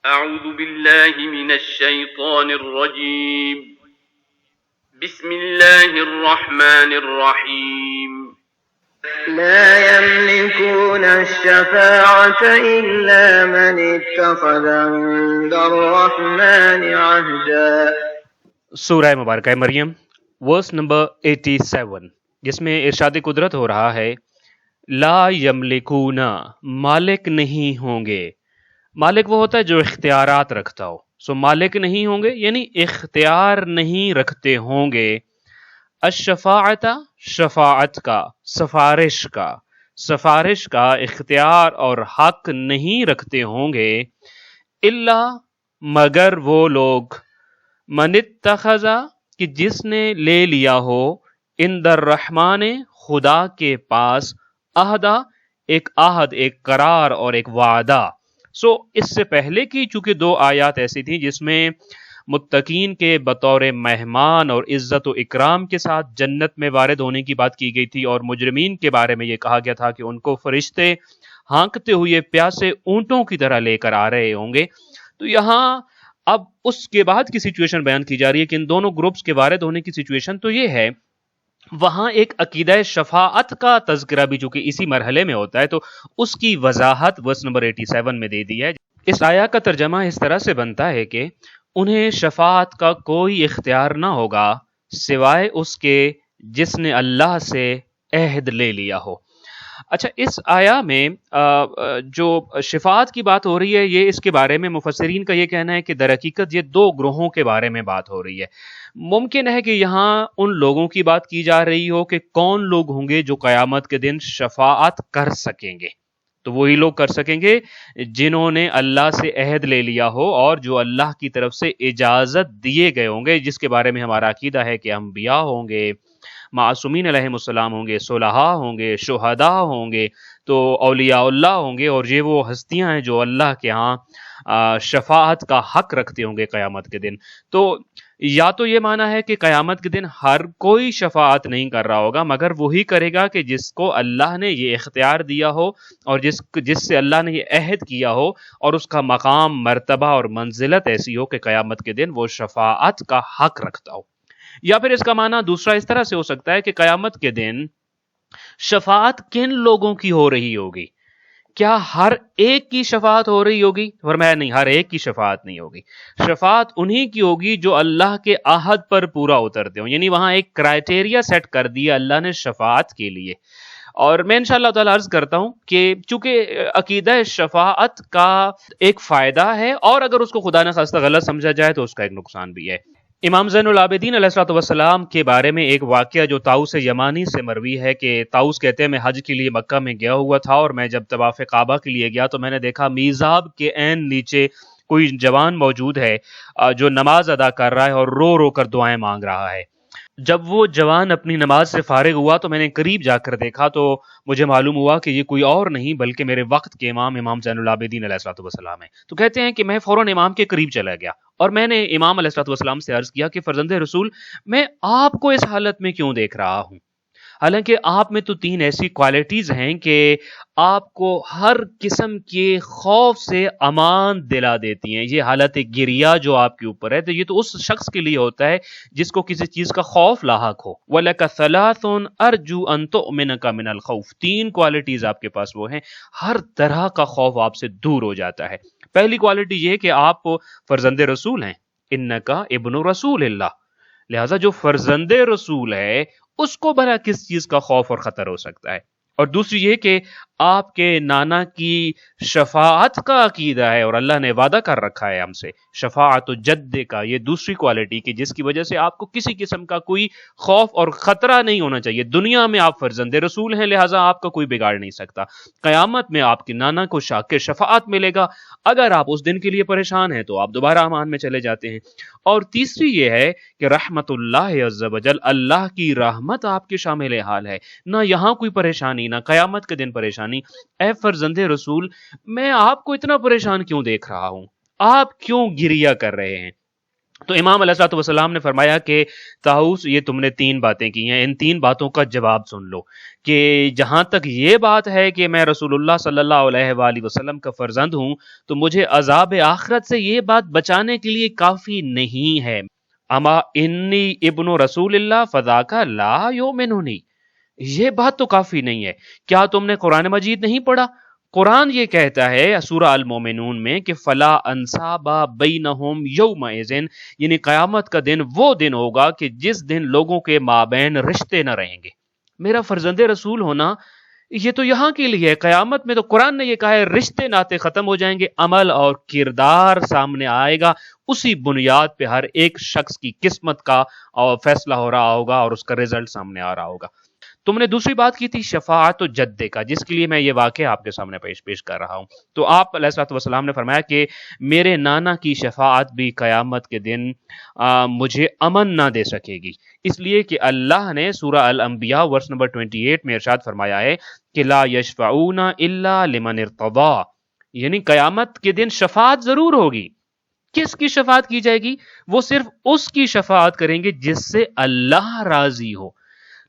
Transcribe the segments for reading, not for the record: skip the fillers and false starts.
أعوذ بالله من الشيطان الرجيم. بسم الله الرحمن الرحيم. لا يملكون الشفاعة إلا من اتخذ عند الرحمن عهدا. سورہ مبارکہ مریم ورس نمبر 87، جس میں ارشاد قدرت ہو رہا ہے لا یملکون، مالک نہیں ہوں گے۔ مالک وہ ہوتا ہے جو اختیارات رکھتا ہو، سو مالک نہیں ہوں گے یعنی اختیار نہیں رکھتے ہوں گے۔ الشفاعت، شفاعت کا، سفارش کا اختیار اور حق نہیں رکھتے ہوں گے، الا مگر وہ لوگ، من اتخذ کہ جس نے لے لیا ہو، عند الرحمن خدا کے پاس، عہدہ ایک عہد، ایک قرار اور ایک وعدہ۔ سو اس سے پہلے کی چونکہ دو آیات ایسی تھیں جس میں متقین کے بطور مہمان اور عزت و اکرام کے ساتھ جنت میں وارد ہونے کی بات کی گئی تھی، اور مجرمین کے بارے میں یہ کہا گیا تھا کہ ان کو فرشتے ہانکتے ہوئے پیاسے اونٹوں کی طرح لے کر آ رہے ہوں گے۔ تو یہاں اب اس کے بعد کی سچویشن بیان کی جا رہی ہے کہ ان دونوں گروپس کے وارد ہونے کی سچویشن تو یہ ہے، وہاں ایک عقیدہ شفاعت کا تذکرہ بھی چونکہ اسی مرحلے میں ہوتا ہے تو اس کی وضاحت ورس نمبر 87 میں دے دی ہے۔ اس آیا کا ترجمہ اس طرح سے بنتا ہے کہ انہیں شفاعت کا کوئی اختیار نہ ہوگا سوائے اس کے جس نے اللہ سے عہد لے لیا ہو۔ اچھا، اس آیا میں جو شفاعت کی بات ہو رہی ہے، یہ اس کے بارے میں مفسرین کا یہ کہنا ہے کہ در حقیقت یہ دو گروہوں کے بارے میں بات ہو رہی ہے۔ ممکن ہے کہ یہاں ان لوگوں کی بات کی جا رہی ہو کہ کون لوگ ہوں گے جو قیامت کے دن شفاعت کر سکیں گے، تو وہی لوگ کر سکیں گے جنہوں نے اللہ سے عہد لے لیا ہو اور جو اللہ کی طرف سے اجازت دیے گئے ہوں گے، جس کے بارے میں ہمارا عقیدہ ہے کہ انبیاء ہوں گے، معصومین علیہم السلام ہوں گے، صلحاء ہوں گے، شہداء ہوں گے، تو اولیاء اللہ ہوں گے، اور یہ وہ ہستیاں ہیں جو اللہ کے ہاں شفاعت کا حق رکھتے ہوں گے قیامت کے دن۔ تو یا تو یہ معنی ہے کہ قیامت کے دن ہر کوئی شفاعت نہیں کر رہا ہوگا مگر وہی کرے گا کہ جس کو اللہ نے یہ اختیار دیا ہو اور جس سے اللہ نے یہ عہد کیا ہو اور اس کا مقام، مرتبہ اور منزلت ایسی ہو کہ قیامت کے دن وہ شفاعت کا حق رکھتا ہو۔ یا پھر اس کا معنی دوسرا اس طرح سے ہو سکتا ہے کہ قیامت کے دن شفاعت کن لوگوں کی ہو رہی ہوگی؟ کیا ہر ایک کی شفاعت ہو رہی ہوگی؟ فرمایا نہیں، ہر ایک کی شفاعت نہیں ہوگی، شفاعت انہی کی ہوگی جو اللہ کے عہد پر پورا اترتے ہوں، یعنی وہاں ایک کرائیٹیریا سیٹ کر دیا اللہ نے شفاعت کے لیے۔ اور میں انشاءاللہ تعالی عرض کرتا ہوں کہ چونکہ عقیدہ شفاعت کا ایک فائدہ ہے، اور اگر اس کو خدا نہ خواستہ غلط سمجھا جائے تو اس کا ایک نقصان بھی ہے۔ امام زین العابدین علیہ الصلوۃ والسلام کے بارے میں ایک واقعہ جو طاؤس یمانی سے مروی ہے کہ طاؤس کہتے ہیں میں حج کے لیے مکہ میں گیا ہوا تھا، اور میں جب طواف کعبہ کے لیے گیا تو میں نے دیکھا میزاب کے عین نیچے کوئی جوان موجود ہے جو نماز ادا کر رہا ہے اور رو رو کر دعائیں مانگ رہا ہے۔ جب وہ جوان اپنی نماز سے فارغ ہوا تو میں نے قریب جا کر دیکھا تو مجھے معلوم ہوا کہ یہ کوئی اور نہیں بلکہ میرے وقت کے امام زین العابدین علیہ الصلوۃ والسلام ہیں۔ تو کہتے ہیں کہ میں فوراً امام کے قریب چلا گیا اور میں نے امام علیہ الصلوۃ والسلام سے عرض کیا کہ فرزند رسول، میں آپ کو اس حالت میں کیوں دیکھ رہا ہوں؟ حالانکہ آپ میں تو 3 ایسی کوالٹیز ہیں کہ آپ کو ہر قسم کے خوف سے امان دلا دیتی ہیں۔ یہ حالت گریہ جو آپ کے اوپر ہے تو یہ تو اس شخص کے لیے ہوتا ہے جس کو کسی چیز کا خوف لاحق ہو۔ وَلَكَ ثَلَاثٌ أَرْجُو أَن تُؤْمِنَكَ مِنَ الْخَوْفِ، 3 کوالٹیز آپ کے پاس وہ ہیں، ہر طرح کا خوف آپ سے دور ہو جاتا ہے۔ پہلی کوالٹی یہ کہ آپ فرزند رسول ہیں، اِنَّكَ ابن رسول اللہ، لہذا جو فرزند رسول ہے اس کو بھلا کس چیز کا خوف اور خطر ہو سکتا ہے؟ اور دوسری یہ کہ آپ کے نانا کی شفاعت کا عقیدہ ہے اور اللہ نے وعدہ کر رکھا ہے ہم سے شفاعت جد کا، یہ دوسری کوالٹی کہ جس کی وجہ سے آپ کو کسی قسم کا کوئی خوف اور خطرہ نہیں ہونا چاہیے۔ دنیا میں آپ فرزند رسول ہیں لہٰذا آپ کا کوئی بگاڑ نہیں سکتا، قیامت میں آپ کے نانا کو شاک شفاعت ملے گا، اگر آپ اس دن کے لیے پریشان ہیں تو آپ دوبارہ امان میں چلے جاتے ہیں۔ اور تیسری یہ ہے کہ رحمت اللہ عز وجل، اللہ کی رحمت آپ کے شامل حال ہے، نہ یہاں کوئی پریشانی نہ قیامت کے دن پریشانی۔ اے فرزند رسول، میں آپ کو اتنا پریشان کیوں دیکھ رہا ہوں؟ آپ کیوں گریہ کر رہے ہیں؟ تو امام علیہ الصلوۃ والسلام نے فرمایا کہ طاؤس یہ تم نے 3 باتیں کی ہیں، ان 3 باتوں کا جواب سن لو کہ جہاں تک یہ بات ہے کہ میں رسول اللہ صلی اللہ علیہ وآلہ وسلم کا فرزند ہوں تو مجھے عذاب آخرت سے یہ بات بچانے کے لیے کافی نہیں ہے۔ اما انی ابن رسول اللہ فذاک لا یؤمننی، یہ بات تو کافی نہیں ہے۔ کیا تم نے قرآن مجید نہیں پڑھا؟ قرآن یہ کہتا ہے سورہ المومنون میں کہ فلا انصاب بینہم یومئذ، یعنی قیامت کا دن وہ دن ہوگا کہ جس دن لوگوں کے مابین رشتے نہ رہیں گے۔ میرا فرزند رسول ہونا یہ تو یہاں کے لیے ہے، قیامت میں تو قرآن نے یہ کہا ہے رشتے ناطے ختم ہو جائیں گے، عمل اور کردار سامنے آئے گا، اسی بنیاد پہ ہر ایک شخص کی قسمت کا فیصلہ ہو رہا ہوگا اور اس کا رزلٹ سامنے آ رہا ہوگا۔ تم نے دوسری بات کی تھی شفاعت و جدے کا، جس کے لیے میں یہ واقعہ آپ کے سامنے پیش کر رہا ہوں۔ تو آپ علیہ الصلوۃ والسلام نے فرمایا کہ میرے نانا کی شفاعت بھی قیامت کے دن مجھے امن نہ دے سکے گی، اس لیے کہ اللہ نے سورہ الانبیاء ورس نمبر 28 میں ارشاد فرمایا ہے کہ لا یشفعون الا لمن ارتضی، یعنی قیامت کے دن شفاعت ضرور ہوگی۔ کس کی شفاعت کی جائے گی؟ وہ صرف اس کی شفاعت کریں گے جس سے اللہ راضی ہو۔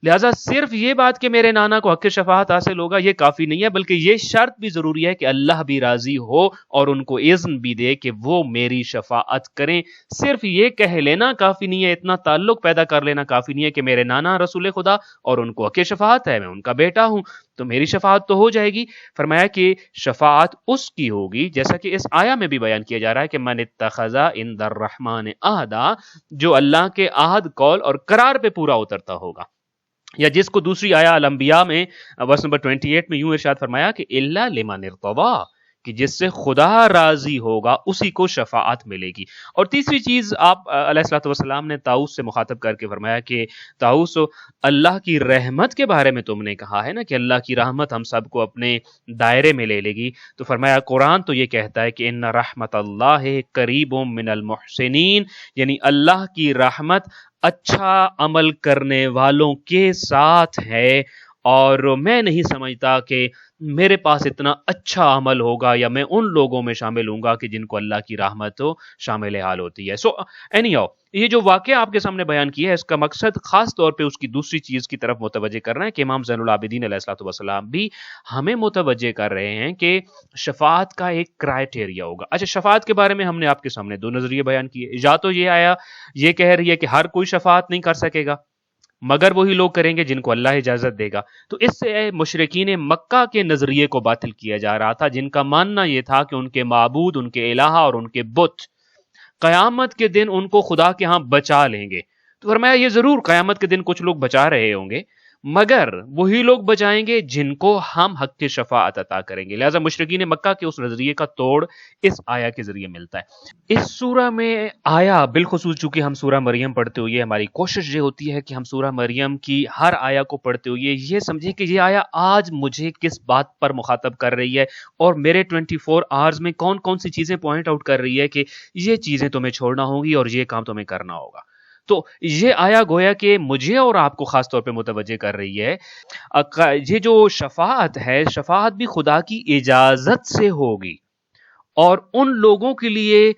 لہٰذا صرف یہ بات کہ میرے نانا کو حق شفاعت حاصل ہوگا یہ کافی نہیں ہے، بلکہ یہ شرط بھی ضروری ہے کہ اللہ بھی راضی ہو اور ان کو اذن بھی دے کہ وہ میری شفاعت کریں۔ صرف یہ کہہ لینا کافی نہیں ہے، اتنا تعلق پیدا کر لینا کافی نہیں ہے کہ میرے نانا رسول خدا اور ان کو حق شفاعت ہے، میں ان کا بیٹا ہوں تو میری شفاعت تو ہو جائے گی۔ فرمایا کہ شفاعت اس کی ہوگی جیسا کہ اس آیا میں بھی بیان کیا جا رہا ہے کہ من اتخذ عند الرحمن عہدا، جو اللہ کے عہد قول اور قرار پہ پورا اترتا ہوگا، یا جس کو دوسری آیا الانبیاء میں ورس نمبر 28 میں یوں ارشاد فرمایا کہ الا لمن ارتضی، کہ جس سے خدا راضی ہوگا اسی کو شفاعت ملے گی۔ اور تیسری چیز آپ علیہ الصلوۃ والسلام نے طاؤس سے مخاطب کر کے فرمایا کہ طاؤس اللہ کی رحمت کے بارے میں تم نے کہا ہے نا کہ اللہ کی رحمت ہم سب کو اپنے دائرے میں لے لے گی، تو فرمایا قرآن تو یہ کہتا ہے کہ ان رحمت اللہ قریب من المحسنین، یعنی اللہ کی رحمت اچھا عمل کرنے والوں کے ساتھ ہے، اور میں نہیں سمجھتا کہ میرے پاس اتنا اچھا عمل ہوگا یا میں ان لوگوں میں شامل ہوں گا کہ جن کو اللہ کی رحمت ہو شامل حال ہوتی ہے۔ اینی ہاؤ، یہ جو واقعہ آپ کے سامنے بیان کیا ہے اس کا مقصد خاص طور پہ اس کی دوسری چیز کی طرف متوجہ کرنا ہے کہ امام زین العابدین علیہ الصلوۃ والسلام بھی ہمیں متوجہ کر رہے ہیں کہ شفاعت کا ایک کرائٹیریا ہوگا۔ اچھا، شفاعت کے بارے میں ہم نے آپ کے سامنے 2 نظریے بیان کیے، یا تو یہ آیا یہ کہہ رہی ہے کہ ہر کوئی شفاعت نہیں کر سکے گا مگر وہی لوگ کریں گے جن کو اللہ اجازت دے گا، تو اس سے مشرکین مکہ کے نظریے کو باطل کیا جا رہا تھا، جن کا ماننا یہ تھا کہ ان کے معبود، ان کے الہ اور ان کے بت قیامت کے دن ان کو خدا کے ہاں بچا لیں گے۔ تو فرمایا یہ ضرور قیامت کے دن کچھ لوگ بچا رہے ہوں گے مگر وہی لوگ بچائیں گے جن کو ہم حق کی شفاعت عطا کریں گے۔ لہذا مشرکین مکہ کے اس نظریے کا توڑ اس آیا کے ذریعے ملتا ہے۔ اس سورہ میں آیا بالخصوص چونکہ ہم سورہ مریم پڑھتے ہوئے ہماری کوشش یہ ہوتی ہے کہ ہم سورہ مریم کی ہر آیا کو پڑھتے ہوئے یہ سمجھیں کہ یہ آیا آج مجھے کس بات پر مخاطب کر رہی ہے اور میرے 24 آورز میں کون کون سی چیزیں پوائنٹ آؤٹ کر رہی ہے کہ یہ چیزیں تمہیں چھوڑنا ہوں گی اور یہ کام تمہیں کرنا ہوگا۔ تو یہ آیا گویا کہ مجھے اور آپ کو خاص طور پہ متوجہ کر رہی ہے یہ جو شفاعت ہے، شفاعت بھی خدا کی اجازت سے ہوگی اور ان لوگوں کے لیے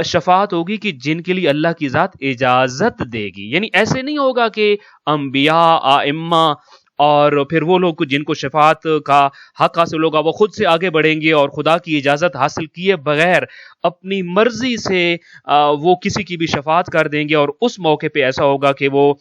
شفاعت ہوگی کہ جن کے لیے اللہ کی ذات اجازت دے گی۔ یعنی ایسے نہیں ہوگا کہ انبیاء، ائمہ اور پھر وہ لوگ جن کو شفاعت کا حق حاصل ہوگا وہ خود سے آگے بڑھیں گے اور خدا کی اجازت حاصل کیے بغیر اپنی مرضی سے وہ کسی کی بھی شفاعت کر دیں گے، اور اس موقع پہ ایسا ہوگا کہ وہ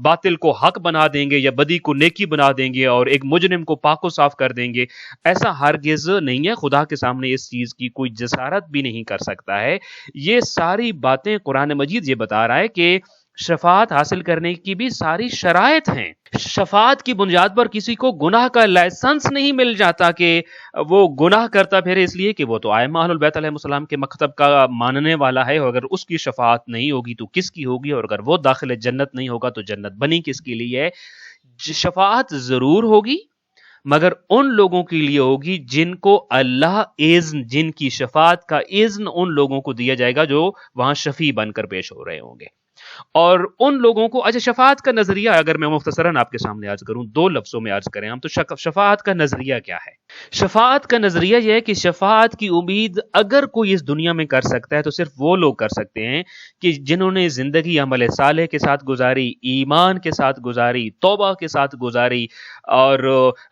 باطل کو حق بنا دیں گے یا بدی کو نیکی بنا دیں گے اور ایک مجرم کو پاک و صاف کر دیں گے۔ ایسا ہرگز نہیں ہے، خدا کے سامنے اس چیز کی کوئی جسارت بھی نہیں کر سکتا ہے۔ یہ ساری باتیں قرآن مجید یہ بتا رہا ہے کہ شفاعت حاصل کرنے کی بھی ساری شرائط ہیں۔ شفاعت کی بنیاد پر کسی کو گناہ کا لائسنس نہیں مل جاتا کہ وہ گناہ کرتا پھرے اس لیے کہ وہ تو ائمہ اہل البیت علیہ السلام کے مکتب کا ماننے والا ہے، اور اگر اس کی شفاعت نہیں ہوگی تو کس کی ہوگی، اور اگر وہ داخل جنت نہیں ہوگا تو جنت بنی کس کے لیے ہے۔ شفاعت ضرور ہوگی مگر ان لوگوں کے لیے ہوگی جن کو اللہ اذن، جن کی شفاعت کا اذن ان لوگوں کو دیا جائے گا جو وہاں شفیع بن کر پیش ہو رہے ہوں گے۔ اور ان لوگوں کو اچھا شفاعت کا نظریہ اگر میں مختصراً آپ کے سامنے عرض کروں، 2 لفظوں میں عرض کریں ہم تو شفاعت کا نظریہ کیا ہے؟ شفاعت کا نظریہ یہ ہے کہ شفاعت کی امید اگر کوئی اس دنیا میں کر سکتا ہے تو صرف وہ لوگ کر سکتے ہیں کہ جنہوں نے زندگی عمل صالح کے ساتھ گزاری، ایمان کے ساتھ گزاری، توبہ کے ساتھ گزاری اور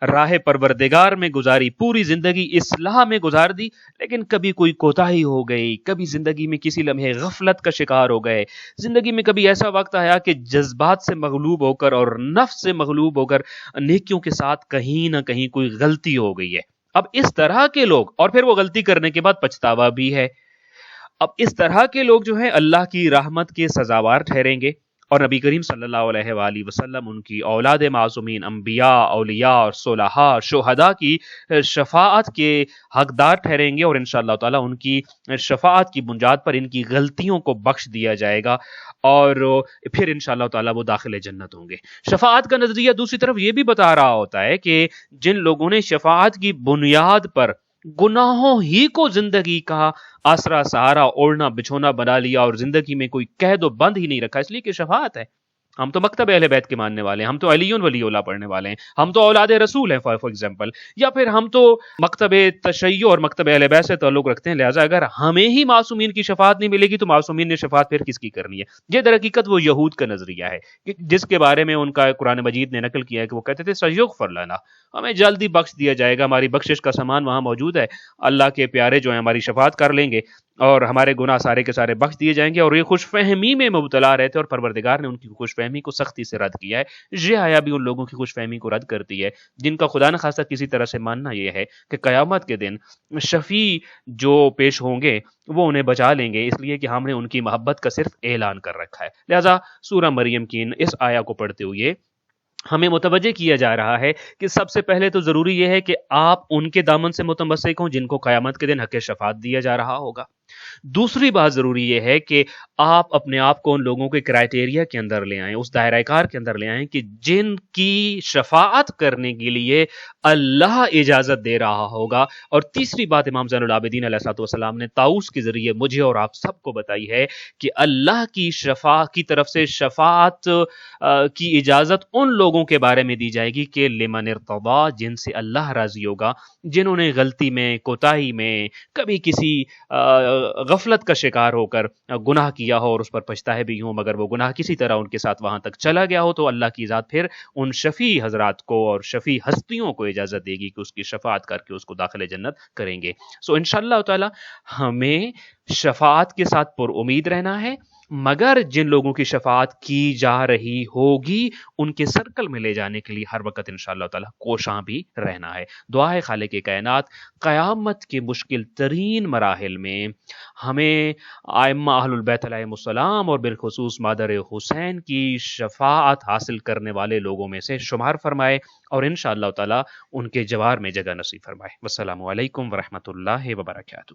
راہ پروردگار میں گزاری، پوری زندگی اصلاح میں گزار دی، لیکن کبھی کوئی کوتاہی ہو گئی، کبھی زندگی میں کسی لمحے غفلت کا شکار ہو گئے، زندگی میں کبھی ایسا وقت آیا کہ جذبات سے مغلوب ہو کر اور نفس سے مغلوب ہو کر نیکیوں کے ساتھ کہیں نہ کہیں کوئی غلطی ہو گئی ہے۔ اب اس طرح کے لوگ، اور پھر وہ غلطی کرنے کے بعد پچھتاوا بھی ہے، اب اس طرح کے لوگ جو ہیں اللہ کی رحمت کے سزاوار ٹھہریں گے، اور نبی کریم صلی اللہ علیہ وآلہ وسلم ان کی اولاد معصومین، انبیاء، اولیاء اور صلحاء، شہداء کی شفاعت کے حقدار ٹھہریں گے، اور انشاءاللہ تعالی ان کی شفاعت کی بنیاد پر ان کی غلطیوں کو بخش دیا جائے گا، اور پھر انشاءاللہ تعالی وہ داخل جنت ہوں گے۔ شفاعت کا نظریہ دوسری طرف یہ بھی بتا رہا ہوتا ہے کہ جن لوگوں نے شفاعت کی بنیاد پر گناہوں ہی کو زندگی کا آسرا سہارا اوڑھنا بچھونا بنا لیا اور زندگی میں کوئی قید و بند ہی نہیں رکھا، اس لیے کہ شفاعت ہے، ہم تو مکتب اہل بیت کے ماننے والے ہیں، ہم تو علی ولی اللہ پڑھنے والے ہیں، ہم تو اولاد رسول ہیں فار ایگزامپل، یا پھر ہم تو مکتب تشیع اور مکتب اہل بیت سے تعلق رکھتے ہیں، لہٰذا اگر ہمیں ہی معصومین کی شفاعت نہیں ملے گی تو معصومین نے شفاعت پھر کس کی کرنی ہے؟ یہ در حقیقت وہ یہود کا نظریہ ہے کہ جس کے بارے میں ان کا قرآن مجید نے نقل کیا ہے کہ وہ کہتے تھے سیغفر لنا، ہمیں جلدی بخش دیا جائے گا، ہماری بخشش کا سامان وہاں موجود ہے، اللہ کے پیارے جو ہیں ہماری شفاعت کر لیں گے اور ہمارے گناہ سارے کے سارے بخش دیے جائیں گے، اور یہ خوش فہمی میں مبتلا رہتے، اور پروردگار نے ان کی خوش فہمی کو سختی سے رد کیا ہے۔ یہ آیا بھی ان لوگوں کی خوش فہمی کو رد کرتی ہے جن کا خدا نخواستہ کسی طرح سے ماننا یہ ہے کہ قیامت کے دن شفیع جو پیش ہوں گے وہ انہیں بچا لیں گے، اس لیے کہ ہم نے ان کی محبت کا صرف اعلان کر رکھا ہے۔ لہذا سورہ مریم کی اس آیا کو پڑھتے ہوئے ہمیں متوجہ کیا جا رہا ہے کہ سب سے پہلے تو ضروری یہ ہے کہ آپ ان کے دامن سے متمسک ہوں جن کو قیامت کے دن حق شفاعت دیا جا رہا ہوگا۔ دوسری بات ضروری یہ ہے کہ آپ اپنے آپ کو ان لوگوں کے کرائٹیریا کے اندر لے آئیں، اس دائرہ کار کے اندر لے آئیں کہ جن کی شفاعت کرنے کے لیے اللہ اجازت دے رہا ہوگا۔ اور تیسری بات امام زین العابدین علیہ الصلوۃ والسلام نے طاؤس کے ذریعے مجھے اور آپ سب کو بتائی ہے کہ اللہ کی کی طرف سے شفاعت کی اجازت ان لوگوں کے بارے میں دی جائے گی کہ لمن ارتضی، جن سے اللہ راضی ہوگا، جنہوں نے غلطی میں، کوتاہی میں، کبھی کسی غفلت کا شکار ہو کر گناہ کیا ہو اور اس پر پچھتائے بھی ہوں، مگر وہ گناہ کسی طرح ان کے ساتھ وہاں تک چلا گیا ہو، تو اللہ کی ذات پھر ان شفیع حضرات کو اور شفیع ہستیوں کو اجازت دے گی کہ اس کی شفاعت کر کے اس کو داخل جنت کریں گے۔ سو انشاءاللہ تعالی ہمیں شفاعت کے ساتھ پر امید رہنا ہے، مگر جن لوگوں کی شفاعت کی جا رہی ہوگی ان کے سرکل میں لے جانے کے لیے ہر وقت انشاءاللہ تعالی کوشاں بھی رہنا ہے۔ دعا ہے خالق کائنات قیامت کے مشکل ترین مراحل میں ہمیں ائمہ اہل البیت علیہم السلام اور بالخصوص مادر حسین کی شفاعت حاصل کرنے والے لوگوں میں سے شمار فرمائے، اور انشاءاللہ تعالی ان کے جوار میں جگہ نصیب فرمائے۔ والسلام علیکم ورحمۃ اللہ وبرکاتہ۔